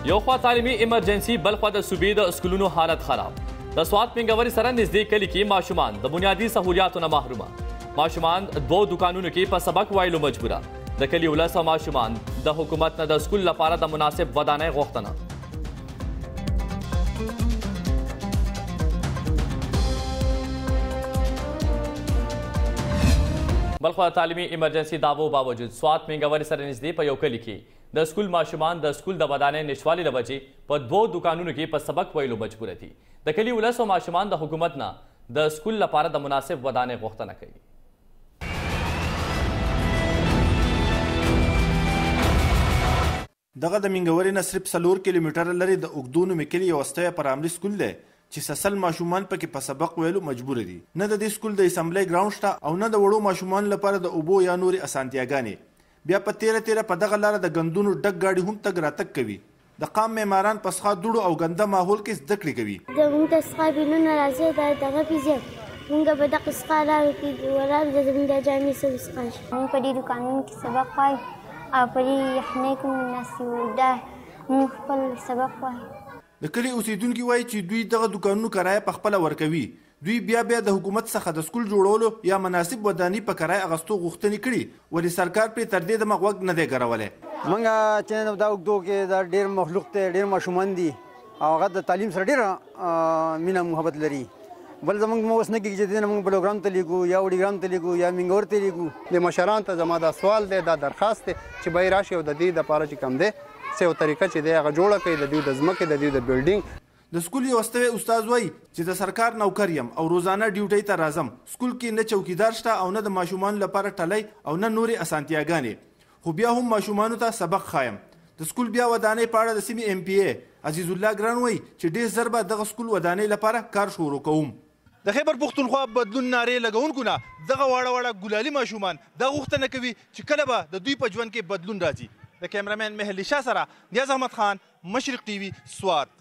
یو خوا تعلیمي ایمرجنسي بل خوا د صوبې د سکولونو حالت خراب د سوات منګوري سره نږدې کلي کې ماشومان د بنیادي سهولیاتو نه محرومه ماشومان دوو دکانونو کې په سبق وایلو مجبوره د کلي ولس او ماشومان د حکومت نه د سکول لپاره د مناسب ودانۍ غوښتنه بلخوا تعلیمي ایمرجنسي دعوو باوجود سوات منګوري سره نږدې په یو کلي کې د سکول ماشومان د سکول د ودانۍ نشوالي له وجې په دوو دکانونو کې په سبق ویلو مجبوره دي د کلي ولس او ماشومان د حکومت نه د سکول لپاره د مناسب ودانۍ غوښتنه کوي دغه د منګوري نه صرف 4 کیلومتره لري د اوږدو نومې کلي یو ستوی پرایمري سکول دی چې سسل ماشومان پکې په سبق ویلو مجبور دي نه د دې سکول د اسمبلی ګراوند شته او نه د وړو ماشومان لپاره د اوبو یا نوري اسانتیاګانې بیا په تیره په دغه لاره د غندونو ډک گاډي هم تګ راتګ کوي د قام معماران په څخه دوړو او غنده ماحول کې زده کړې کوي د موږ د څخه بینونه راځي دغه پیزه موږ به د قصقا لارو کې ولر د زموږ د جامع سره څخه موږ په دې دکانونو کې سبق وایو او په دې یخنۍ کې ناسیو ده موږ خپل سبق وایو د کلي اوسیدونکي وایي چې دوی دغه دکانونو کرایه په خپله ورکوي دوی بیا د حکومت څخه د سکول جوړولو یا مناسب ودانۍ په کرایه اغستو غوښتنې کړي ولې سرکار پرې تر دې دمه غوږ نه دی ګرولی موږ چې دا اوږدو کې دا ډېر مخلوق دی ډېر ماشومان دي او هغه د تعلیم سره ډېره مینه محبت لري بل زموږ اوس نه کېږي چې دې نه موږ بلوګرام ته لیږو یا وړیګرام ته لیږو یا منګور ته لیږو د مشرانو ته زما دا سوال دی دا درخواست دی چې به یې راشي او د دې دپاره چې کوم دی څه یو طریقه چې دی هغه جوړه کړي د دوی د ځمکې د دوی د بلډینګ د سکول یو استوی استاد وایي چې د سرکار نوکر یم او روزانه ډیوټۍ ته راځم سکول کې نه چوکیدار شته او نه د ماشومان لپاره ټلی او نه نورې اسانتیاګانې خو بیا هم ماشومانو ته سبق ښایم د سکول بیا ودانۍ په اړه د سیمې ایم پی ای عزیز الله ګران وایي چې ډېر ژر به دغه سکول ودانۍ لپاره کار شروع کوم د خیبر پښتونخوا بدلون نارې لګونکو نه دغه واړه ګلالي ماشومان دا غوښتنه کوي چې کله به د دوی په ژوند کې بدلون راځي د کیمرامین مهلی شاه سره نیاز احمد خان مشرق ټي وي سوات